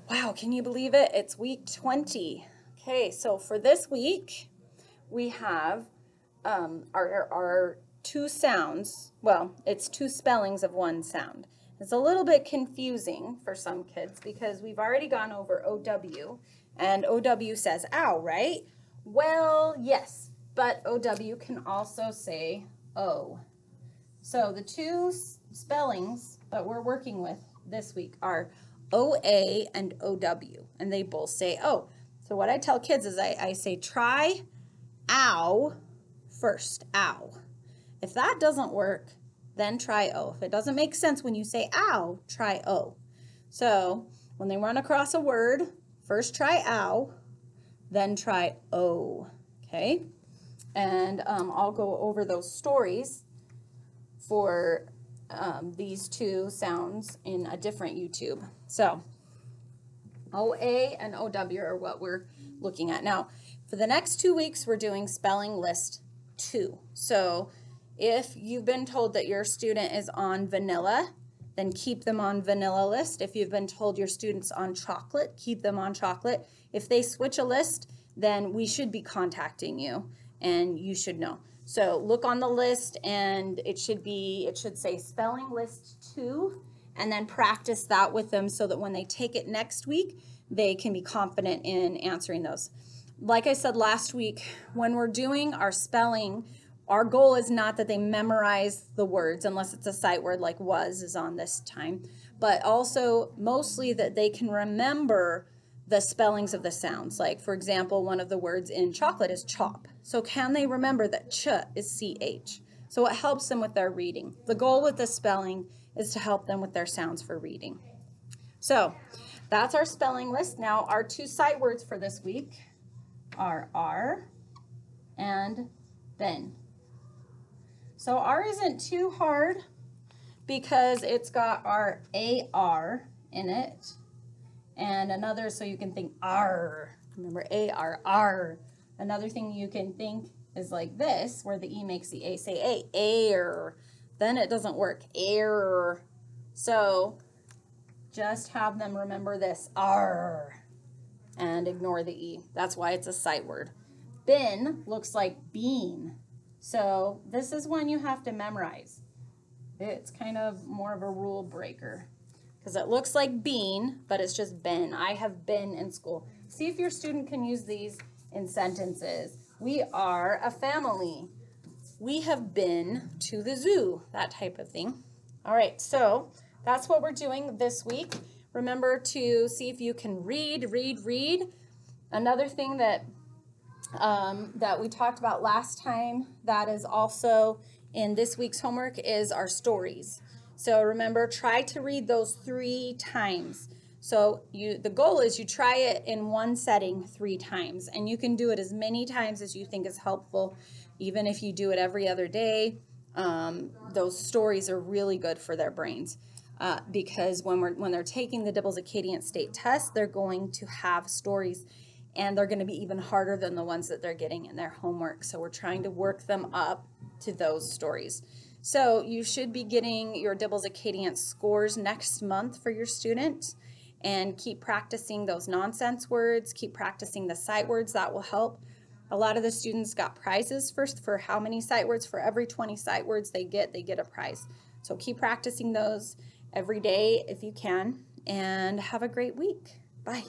Wow, can you believe it? It's week 20. Okay, so for this week, we have our two sounds. Well, it's two spellings of one sound. It's a little bit confusing for some kids because we've already gone over OW, and OW says ow, right? Well, yes, but OW can also say O. So the two spellings that we're working with this week are OA and OW, and they both say O. So what I tell kids is I say try ow first, ow. If that doesn't work, then try O. If it doesn't make sense when you say ow, try O. So when they run across a word, first try ow, then try O, okay? And I'll go over those stories for these two sounds in a different YouTube. So OA and OW are what we're looking at. Now, for the next 2 weeks, we're doing spelling list 2. So if you've been told that your student is on vanilla, then keep them on vanilla list. If you've been told your student's on chocolate, keep them on chocolate. If they switch a list, then we should be contacting you and you should know. So look on the list and it should say spelling list 2, and then practice that with them so that when they take it next week, they can be confident in answering those. Like I said last week, when we're doing our spelling, our goal is not that they memorize the words, unless it's a sight word like was is on this time, but also mostly that they can remember the spellings of the sounds. Like, for example, one of the words in chocolate is chop. So can they remember that ch is CH? So it helps them with their reading. The goal with the spelling is to help them with their sounds for reading. So that's our spelling list. Now, our two sight words for this week are R and Ben. So R isn't too hard because it's got our AR in it. And another, so you can think R. Remember AR, R. Another thing you can think is like this, where the E makes the A say A, air. Then it doesn't work, air. So just have them remember this, R, and ignore the E. That's why it's a sight word. Bin looks like bean. So this is one you have to memorize. It's kind of more of a rule breaker because it looks like bean, but it's just been. I have been in school. See if your student can use these in sentences. We are a family. We have been to the zoo, that type of thing. All right, so that's what we're doing this week. Remember to see if you can read. Another thing that we talked about last time that is also in this week's homework is our stories. So remember, try to read those 3 times. So the goal is you try it in one setting 3 times, and you can do it as many times as you think is helpful. Even if you do it every other day, those stories are really good for their brains. Because when they're taking the Dibbles Acadian State Test, they're going to have stories, and they're going to be even harder than the ones that they're getting in their homework. So we're trying to work them up to those stories. So you should be getting your Dibbles Acadian scores next month for your student, and keep practicing those nonsense words, keep practicing the sight words. That will help. A lot of the students got prizes for how many sight words. For every 20 sight words they get a prize. So keep practicing those every day if you can, and have a great week. Bye.